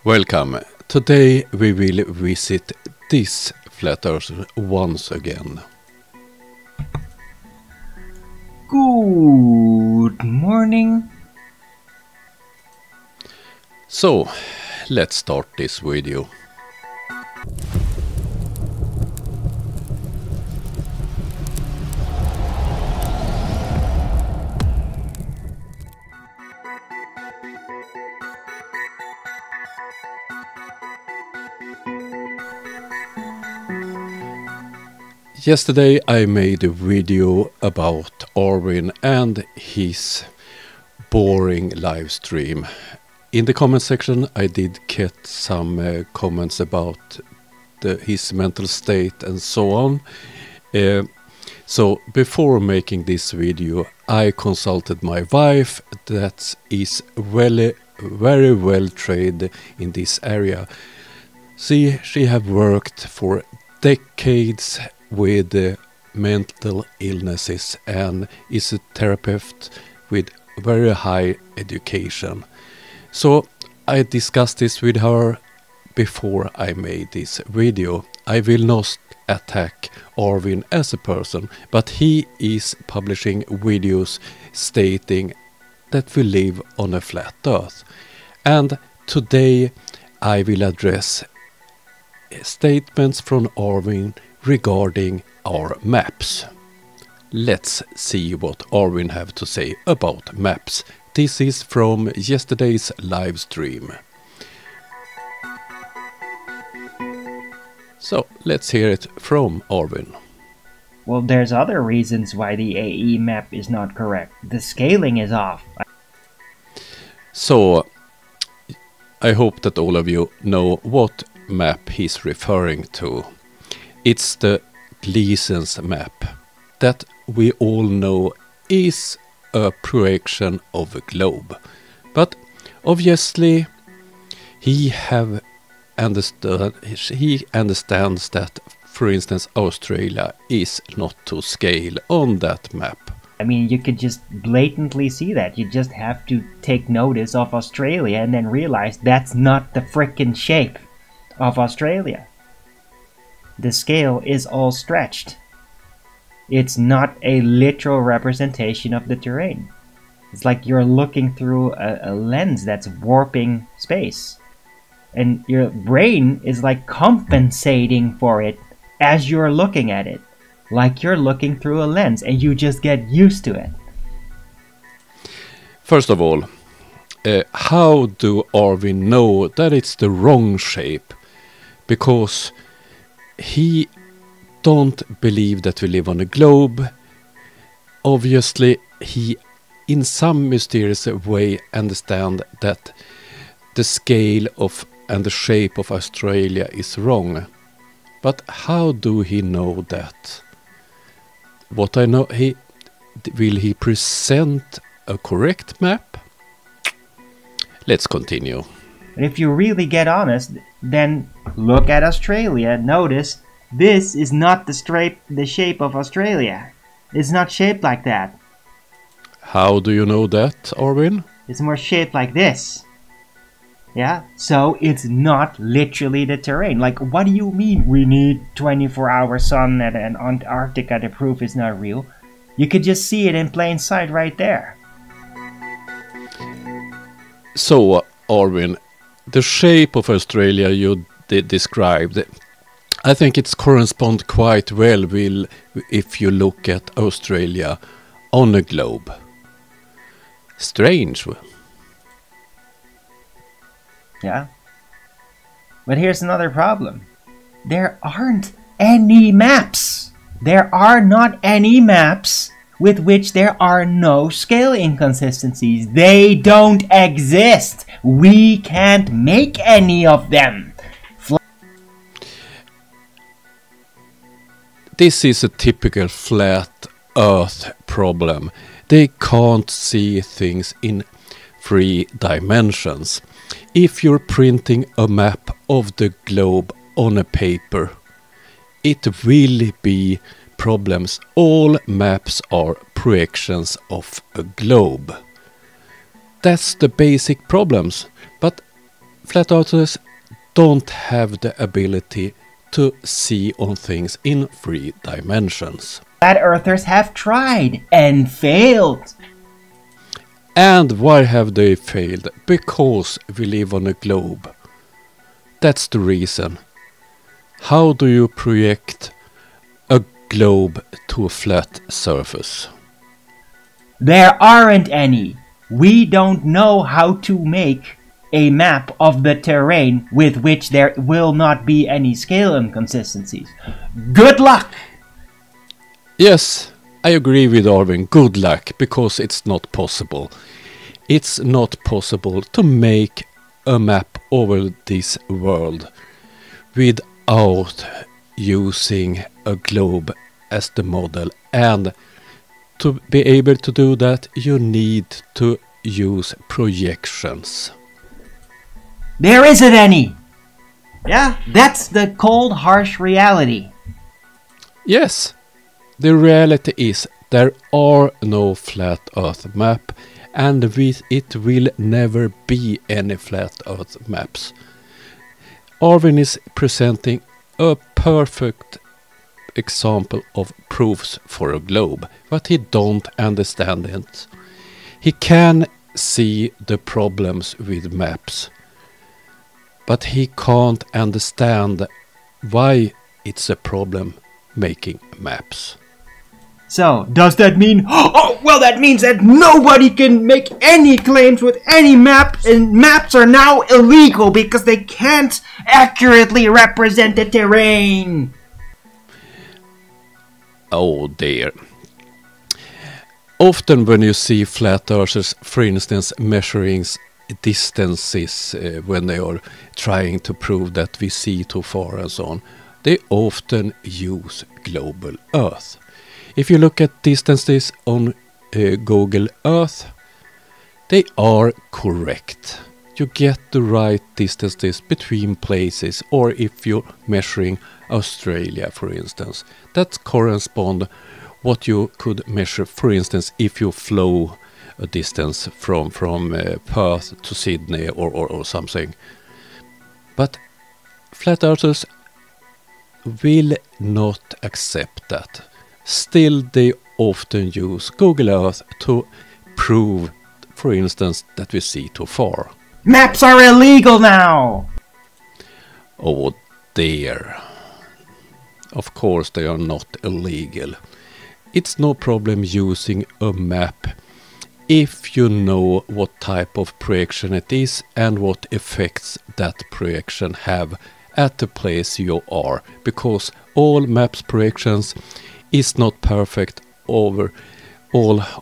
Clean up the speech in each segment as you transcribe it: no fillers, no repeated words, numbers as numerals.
Welcome. Today we will visit this flat earth once again. Good morning. So, let's start this video. Yesterday I made a video about Arwijn and his boring live stream. In the comment section I did get some comments about his mental state and so on. So before making this video I consulted my wife that is very well trained in this area. She have worked for decades with mental illnesses and is a therapist with very high education. So I discussed this with her before I made this video. I will not attack Arwijn as a person, but he is publishing videos stating that we live on a flat earth. And today I will address statements from Arwijn regarding our maps. Let's see what Arwijn have to say about maps. This is from yesterday's live stream. So let's hear it from Arwijn. Well, there's other reasons why the AE map is not correct. The scaling is off. So I hope that all of you know what map he's referring to. It's the Gleason's map that we all know is a projection of a globe. But obviously he understands that, for instance, Australia is not to scale on that map. I mean, you could just blatantly see that. You just have to take notice of Australia and then realize that's not the frickin' shape of Australia. The scale is all stretched. It's not a literal representation of the terrain. It's like you're looking through a lens that's warping space. And your brain is like compensating for it as you're looking at it. Like you're looking through a lens and you just get used to it. First of all, how do Arwijn know that it's the wrong shape? Because he don't believe that we live on a globe. Obviously, he in some mysterious way understand that the scale of and the shape of Australia is wrong. But how do he know that? What I know, will he present a correct map? Let's continue. And if you really get honest, then look at Australia. Notice this is not the shape of Australia. It's not shaped like that. How do you know that, Arwijn? It's more shaped like this. Yeah? So it's not literally the terrain. Like, what do you mean we need 24-hour sun at Antarctica to prove it's not real? You could just see it in plain sight right there. So, Arwijn, the shape of Australia you described, I think it corresponds quite well if you look at Australia on a globe. Strange. Yeah. But here's another problem. There aren't any maps. There are not any maps with which there are no scale inconsistencies. They don't exist. We can't make any of them. This is a typical flat earth problem. They can't see things in 3 dimensions. If you're printing a map of the globe on a paper, it will be problems. All maps are projections of a globe. That's the basic problems. But Flat earthers don't have the ability to see on things in 3 dimensions. Flat earthers have tried and failed. And why have they failed? Because we live on a globe. That's the reason. How do you project a globe to a flat surface? There aren't any. We don't know how to make a map of the terrain with which there will not be any scale inconsistencies. Good luck! Yes, I agree with Arwijn. Good luck, because it's not possible. It's not possible to make a map over this world without using a globe as the model. And to be able to do that, you need to use projections. There isn't any! Yeah, that's the cold, harsh reality. Yes, the reality is there are no flat earth map, and it will never be any flat earth maps. Arwijn is presenting a perfect example of proofs for a globe, but he don't understand it. He can see the problems with maps, but he can't understand why it's a problem making maps. So, does that mean... Oh, well, that means that nobody can make any claims with any map, and maps are now illegal because they can't accurately represent the terrain. Oh dear. Often when you see flat earthers, for instance, measuring distances when they are trying to prove that we see too far and so on, they often use global Earth. If you look at distances on Google Earth, they are correct. You get the right distances between places, or if you're measuring Australia, for instance, that correspond what you could measure, for instance, if you flew a distance from Perth to Sydney or something. But flat earthers will not accept that. Still, they often use Google Earth to prove, for instance, that we see too far. Maps are illegal now! Oh dear. Of course they are not illegal. It's no problem using a map if you know what type of projection it is and what effects that projection have at the place you are, because all maps projections is not perfect all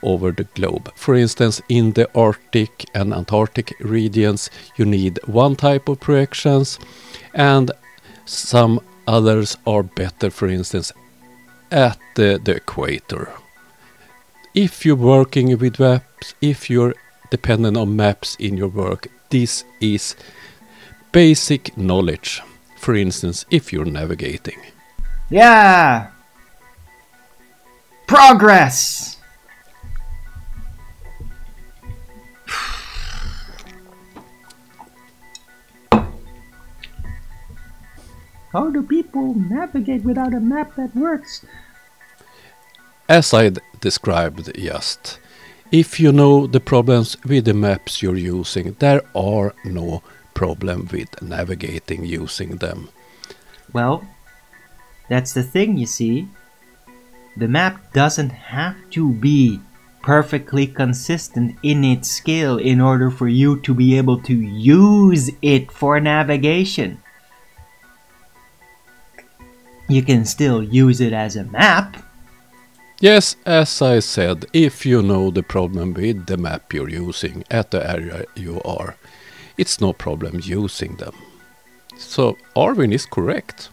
over the globe. For instance, in the Arctic and Antarctic regions you need one type of projections, and some others are better, for instance, at the equator. If you're working with maps, if you're dependent on maps in your work, this is basic knowledge. For instance, if you're navigating. Yeah! Progress! How do people navigate without a map that works? As I described just, if you know the problems with the maps you're using, there are no problem with navigating using them. Well, that's the thing, you see. The map doesn't have to be perfectly consistent in its scale in order for you to be able to use it for navigation. You can still use it as a map. Yes, as I said, if you know the problem with the map you're using at the area you are, it's no problem using them. So Arwijn is correct.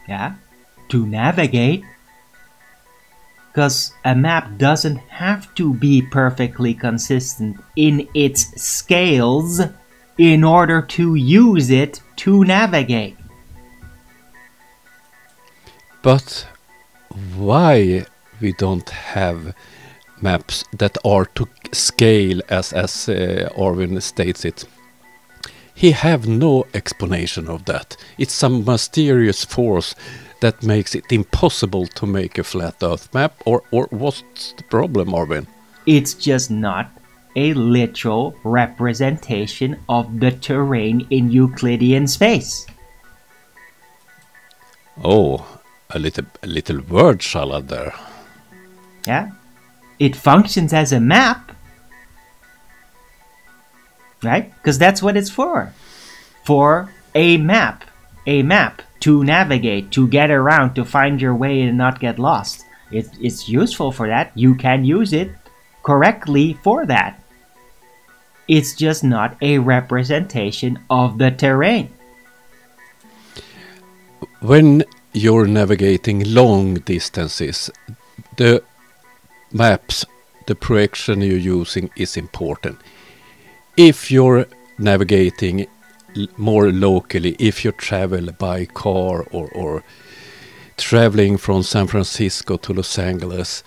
Yeah, to navigate. Because a map doesn't have to be perfectly consistent in its scales in order to use it to navigate. But why we don't have maps that are to scale as Arwijn states it? He have no explanation of that. It's some mysterious force that makes it impossible to make a flat Earth map, or what's the problem, Arwijn? It's just not a literal representation of the terrain in Euclidean space. Oh, a little word salad there. Yeah? It functions as a map. Right? Because that's what it's for. For a map. A map to navigate, to get around, to find your way and not get lost. It's useful for that. You can use it correctly for that. It's just not a representation of the terrain. When you're navigating long distances, the maps, the projection you're using is important. If you're navigating more locally, if you travel by car or traveling from San Francisco to Los Angeles,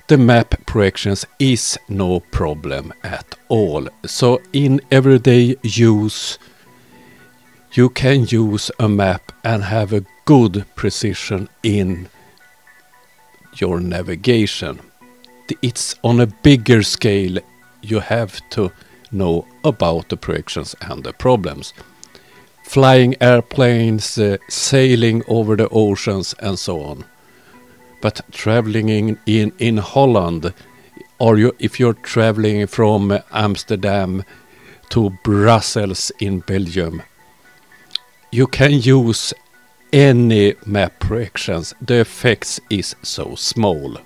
the map projections is no problem at all. So in everyday use, you can use a map and have a good precision in your navigation. It's on a bigger scale. You have to know about the projections and the problems. Flying airplanes, sailing over the oceans and so on. But traveling in Holland, or if you're traveling from Amsterdam to Brussels in Belgium, you can use any map projections. The effects is so small.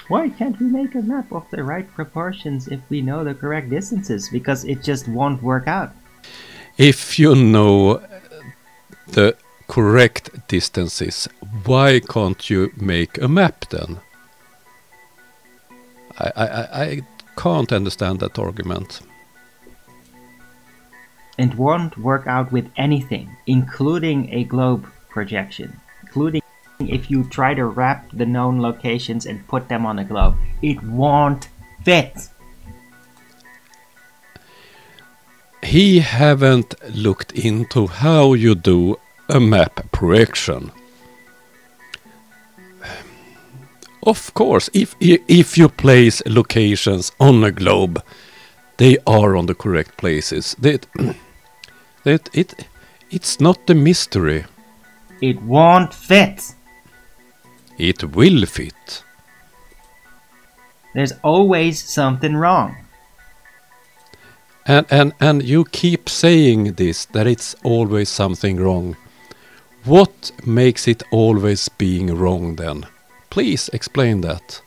Why can't we make a map of the right proportions if we know the correct distances? Because it just won't work out. If you know the correct distances, why can't you make a map then? I can't understand that argument. It won't work out with anything, including a globe projection, including if you try to wrap the known locations and put them on a globe. It won't fit. He haven't looked into how you do a map projection. Of course, if you place locations on a globe, they are on the correct places. It's not the mystery. It won't fit. It will fit. There's always something wrong. And you keep saying this, that it's always something wrong. What makes it always being wrong then? Please explain that.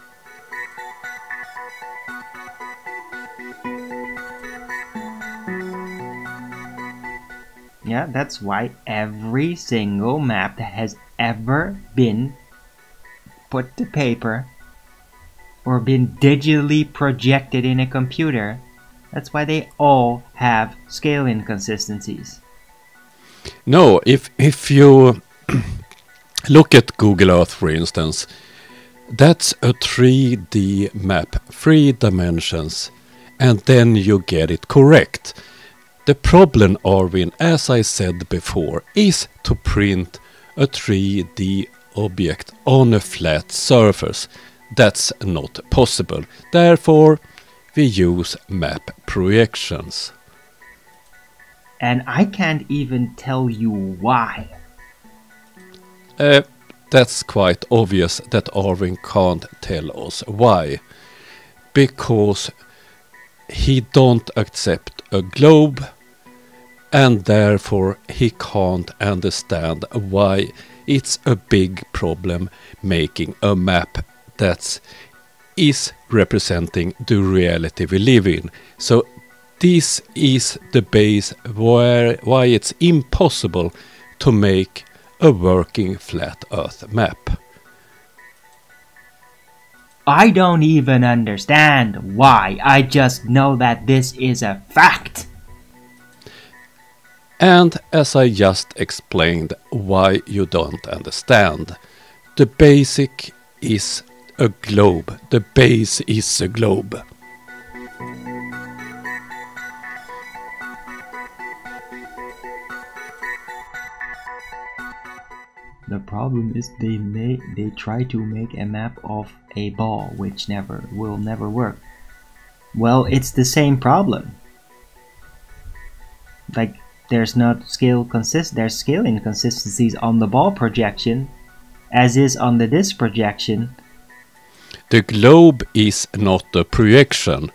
Yeah, that's why every single map that has ever been put to paper or been digitally projected in a computer, that's why they all have scale inconsistencies. No, if you look at Google Earth, for instance, that's a 3D map, 3 dimensions, and then you get it correct. The problem, Arwijn, as I said before, is to print a 3D object on a flat surface. That's not possible. Therefore, we use map projections. And I can't even tell you why. That's quite obvious that Arwijn can't tell us why. Because he don't accept a globe, and therefore he can't understand why it's a big problem making a map that is representing the reality we live in. So this is the base why it's impossible to make a working flat Earth map. I don't even understand why. I just know that this is a fact. And as I just explained why you don't understand, the basic is a globe. The base is a globe. problem is they try to make a map of a ball, which will never work. Well, it's the same problem. Like, there's scale inconsistencies on the ball projection, as is on the disk projection. The globe is not a projection.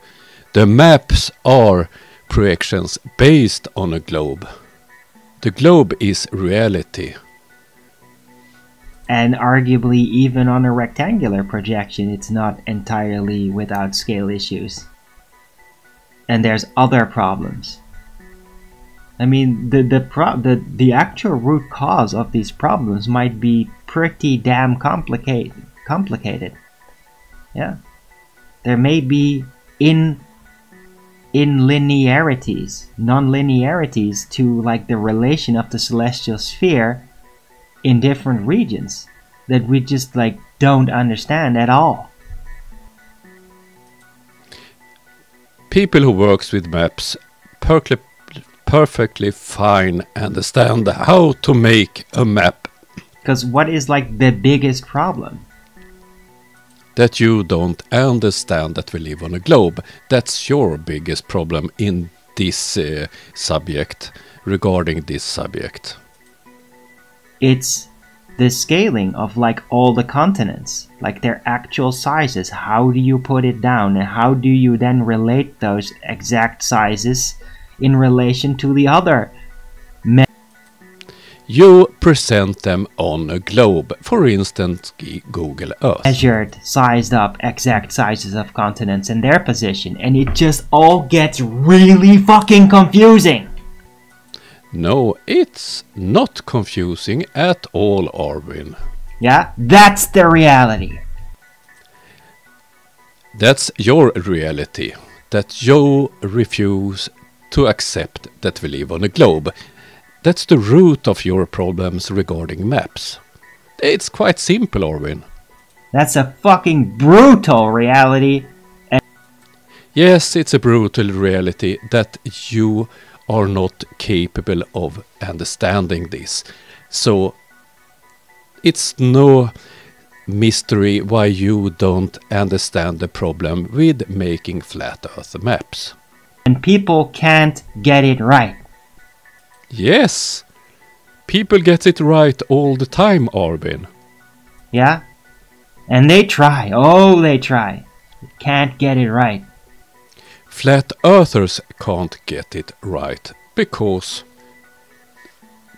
The maps are projections based on a globe. The globe is reality. And arguably, even on a rectangular projection, it's not entirely without scale issues. And there's other problems. I mean, the actual root cause of these problems might be pretty damn complicated. Yeah. There may be non-linearities to, like, the relation of the celestial sphere in different regions that we just, like, don't understand at all. People who works with maps perfectly fine understand how to make a map. Because what is, like, the biggest problem? That you don't understand that we live on a globe. That's your biggest problem in this subject, regarding this subject. It's the scaling of, like, all the continents, like their actual sizes. How do you put it down, and how do you then relate those exact sizes in relation to the other? You present them on a globe, for instance Google Earth. Measured, sized up exact sizes of continents and their position, and it just all gets really fucking confusing. No, it's not confusing at all, Arwijn. Yeah, that's the reality. That's your reality, that you refuse to accept that we live on a globe. That's the root of your problems regarding maps. It's quite simple, Arwijn. That's a fucking brutal reality. Yes, it's a brutal reality that you are not capable of understanding this. So it's no mystery why you don't understand the problem with making flat Earth maps. And people can't get it right. Yes, people get it right all the time, Arwijn. Yeah? And they try. Oh, they try. Can't get it right. Flat Earthers can't get it right because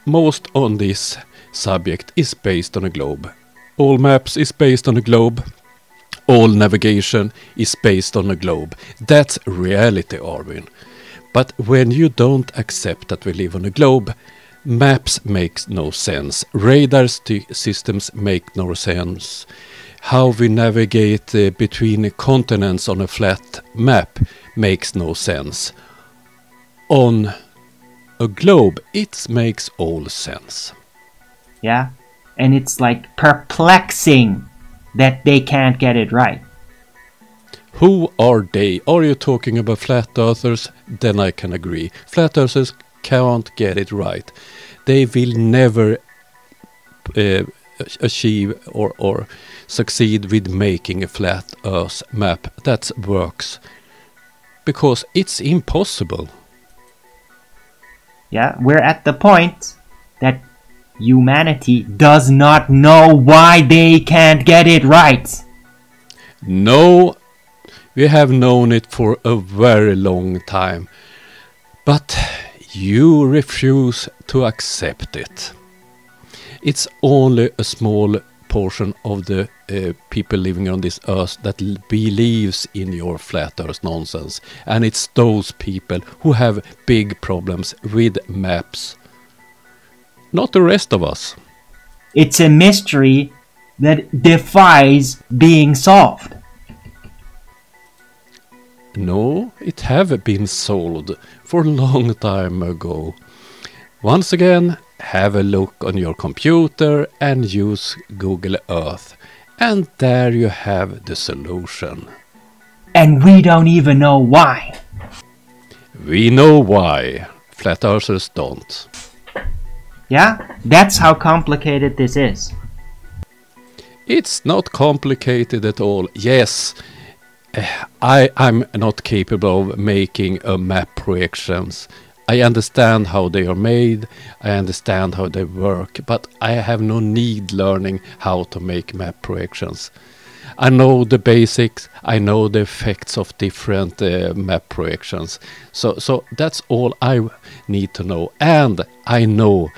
most on this subject is based on a globe. All maps is based on a globe. All navigation is based on a globe. That's reality, Arwijn. But when you don't accept that we live on a globe, maps makes no sense. Radar systems make no sense. How we navigate between continents on a flat map makes no sense. On a globe, it makes all sense. Yeah? And it's, like, perplexing that they can't get it right. Who are they? Are you talking about flat earthers? Then I can agree. Flat earthers can't get it right. They will never achieve or succeed with making a flat earth map that works. Because it's impossible. Yeah, we're at the point that humanity does not know why they can't get it right. No, we have known it for a very long time, but you refuse to accept it. It's only a small portion of the people living on this earth that believes in your flat earth nonsense, and it's those people who have big problems with maps, not the rest of us. It's a mystery that defies being solved. No, it have been solved for a long time ago. Once again, have a look on your computer and use Google Earth, and there you have the solution. And we don't even know why. We know why. Flat earthers don't. Yeah? That's how complicated this is. It's not complicated at all. Yes, I'm not capable of making a map projections. I understand how they are made, I understand how they work, but I have no need learning how to make map projections. I know the basics, I know the effects of different map projections. So that's all I need to know. And I know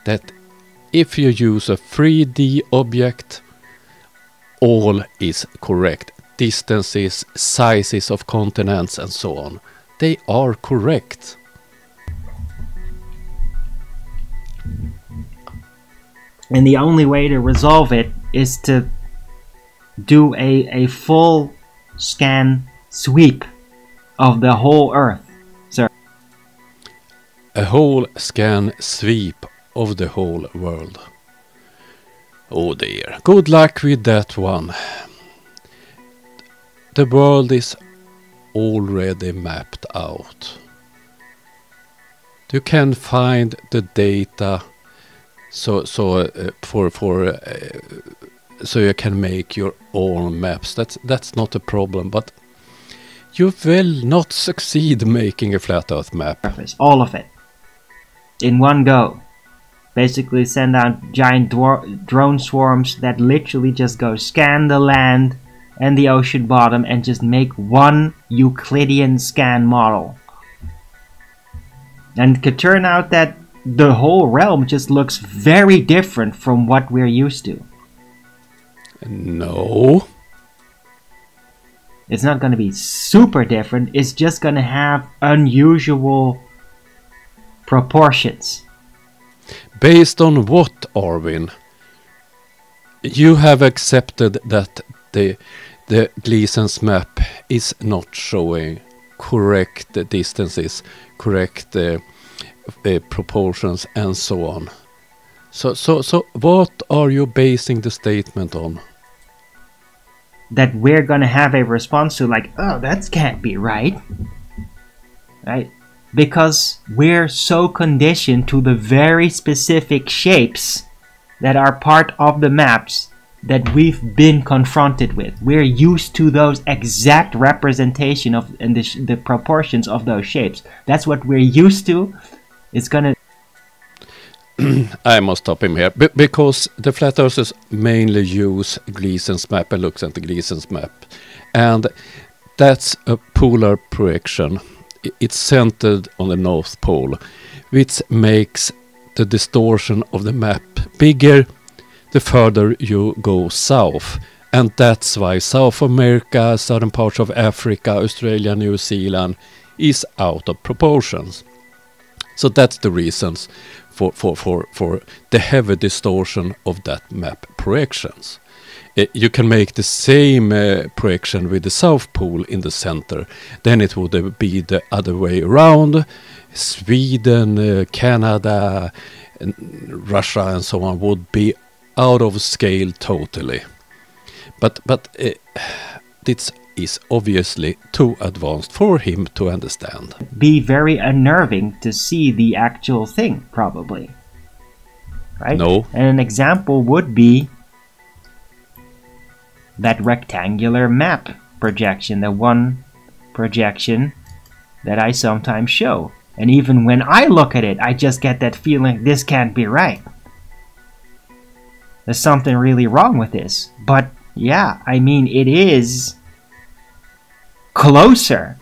that if you use a 3D object, all is correct. Distances, sizes of continents and so on. They are correct. And the only way to resolve it is to do a full scan sweep of the whole Earth. So A whole scan sweep of the whole world. Oh dear. Good luck with that one. The world is already mapped out. You can find the data so you can make your own maps. That's not a problem, but you will not succeed making a flat Earth map. all of it in one go. Basically send out giant drone swarms that literally just go scan the land and the ocean bottom and just make one Euclidean scan model. And it could turn out that the whole realm just looks very different from what we're used to. No. It's not going to be super different, it's just going to have unusual proportions. Based on what, Arwijn? You have accepted that the Gleason's map is not showing correct distances, correct proportions and so on. So what are you basing the statement on? That we're gonna have a response to, like, oh, that can't be right. Right? Because we're so conditioned to the very specific shapes that are part of the maps that we've been confronted with. We're used to those exact representation of and the proportions of those shapes. That's what we're used to. It's gonna... I must stop him here, because the flat earthers mainly use Gleason's map and looks at the Gleason's map. And that's a polar projection. It's centered on the North Pole, which makes the distortion of the map bigger the further you go south. And that's why South America, southern parts of Africa, Australia, New Zealand is out of proportions. So that's the reasons for the heavy distortion of that map projections. You can make the same projection with the South Pole in the center. Then it would be the other way around. Sweden, Canada, Russia and so on would be out of scale totally. But this is obviously too advanced for him to understand. Be very unnerving to see the actual thing, probably. Right? No. And an example would be that rectangular map projection, the one projection that I sometimes show. And even when I look at it, I just get that feeling this can't be right. There's something really wrong with this. But yeah, I mean, it is closer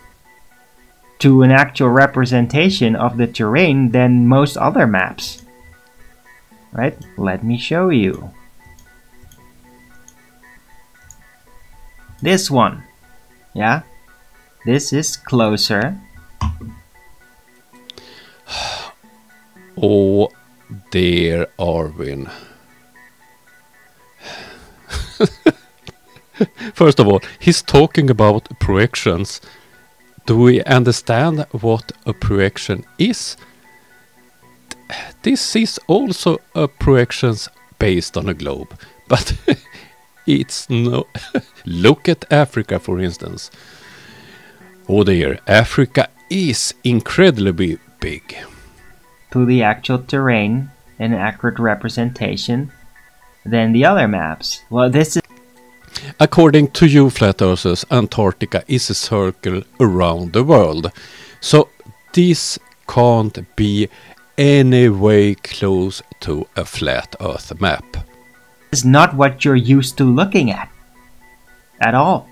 to an actual representation of the terrain than most other maps. Right? Let me show you. This one. Yeah? This is closer. Oh dear Arwijn. First of all, he's talking about projections. Do we understand what a projection is? This is also a projections based on a globe, but it's no... Look at Africa, for instance. Oh dear, Africa is incredibly big. To the actual terrain, an accurate representation. than the other maps. Well, this is... According to you flat earthers, Antarctica is a circle around the world. So this can't be any way close to a flat earth map. is not what you're used to looking at all.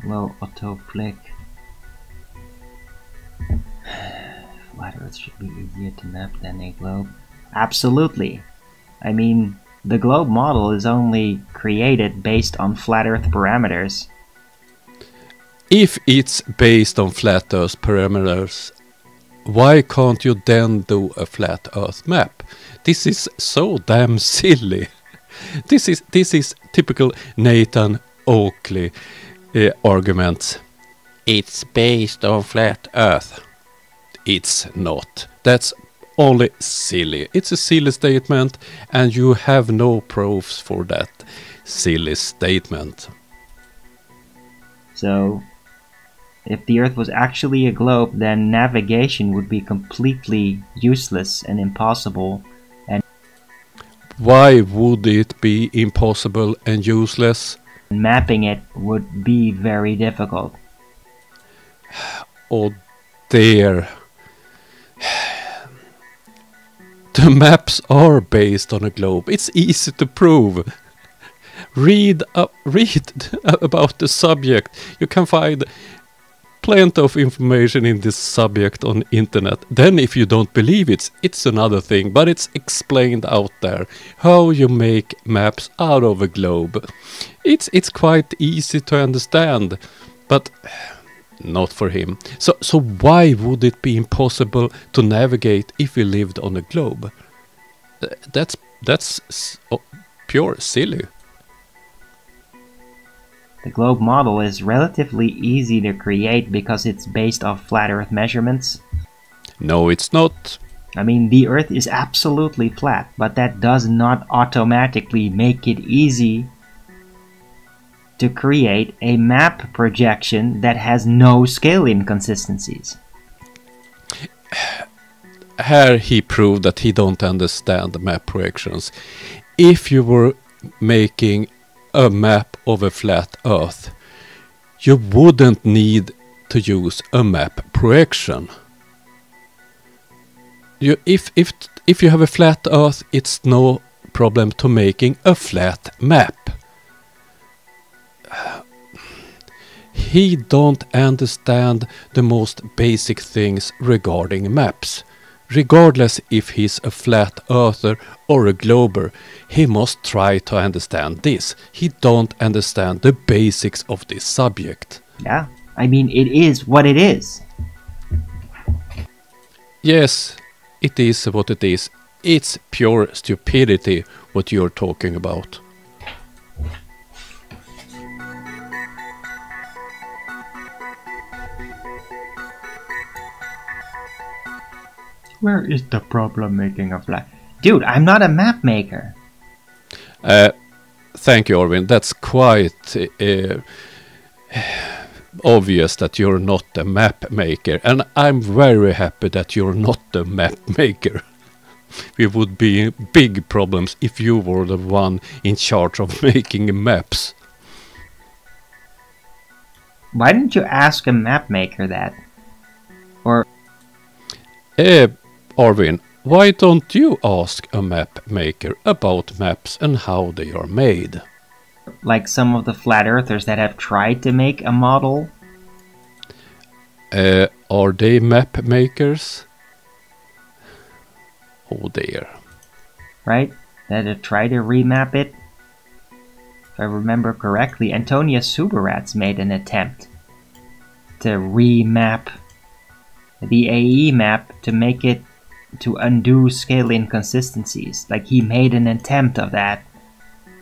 Low autoflick. Flat Earth should be easier to map than a globe. Absolutely. I mean, the globe model is only created based on flat Earth parameters. If it's based on flat earth parameters, why can't you then do a flat earth map? This is so damn silly. This is typical Nathan Oakley argument. It's based on flat earth. It's not. That's only silly. It's a silly statement, and you have no proofs for that silly statement. So, if the Earth was actually a globe, then navigation would be completely useless and impossible. And why would it be impossible and useless? Mapping it would be very difficult. Oh dear. The maps are based on a globe. It's easy to prove. Read about the subject. You can find plenty of information in this subject on internet. Then if you don't believe it's another thing, but it's explained out there how you make maps out of a globe. It's quite easy to understand, but not for him. So why would it be impossible to navigate if we lived on a globe? That's pure silly. The globe model is relatively easy to create because it's based off flat Earth measurements. No, it's not. I mean, the Earth is absolutely flat, but that does not automatically make it easy to create a map projection that has no scale inconsistencies. Here he proved that he don't understand map projections. If you were making a map of a flat Earth, you wouldn't need to use a map projection. If you have a flat Earth, it's no problem to making a flat map. He don't understand the most basic things regarding maps. Regardless if he's a flat earther or a glober, he must try to understand this. He don't understand the basics of this subject. Yeah, I mean, it is what it is. Yes, it is what it is. It's pure stupidity what you're talking about. Where is the problem making a flat? Dude, I'm not a map maker. Thank you, Arwijn. That's quite obvious that you're not a map maker. And I'm very happy that you're not a map maker. We would be in big problems if you were the one in charge of making maps. Why didn't you ask a map maker that? Or... Arwijn, why don't you ask a map maker about maps and how they are made? like some of the flat earthers that have tried to make a model? Are they map makers? Oh dear. Right? That have tried to remap it? If I remember correctly, Antonia Subarats made an attempt to remap the AE map to make it to undo scale inconsistencies. Like, he made an attempt of that,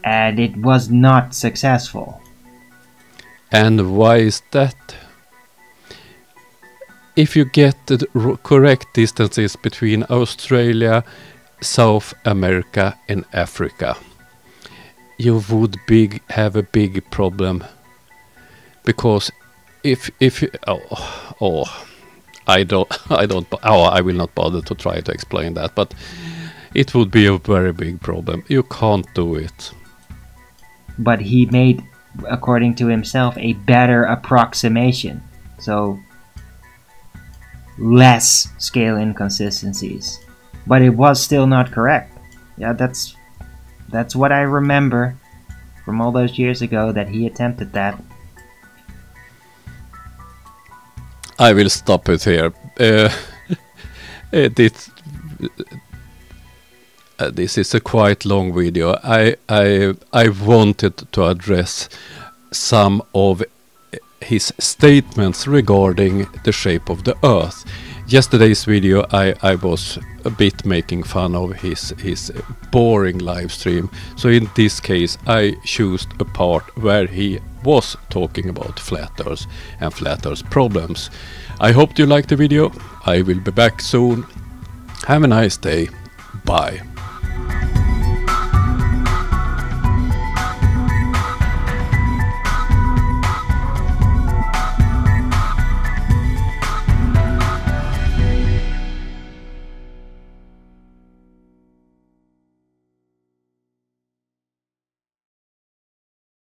and it was not successful. And why is that? If you get the correct distances between Australia, South America and Africa, you would have a big problem. Because if I will not bother to try to explain that, but it would be a very big problem. You can't do it. But he made, according to himself, a better approximation. So, less scale inconsistencies. But it was still not correct. Yeah, that's what I remember from all those years ago that he attempted that. I will stop it here. This is a quite long video. I wanted to address some of his statements regarding the shape of the Earth. Yesterday's video I was a bit making fun of his boring live stream. So in this case I chose a part where he was talking about flat Earth and flat Earth problems. I hope you liked the video. I will be back soon. Have a nice day. Bye.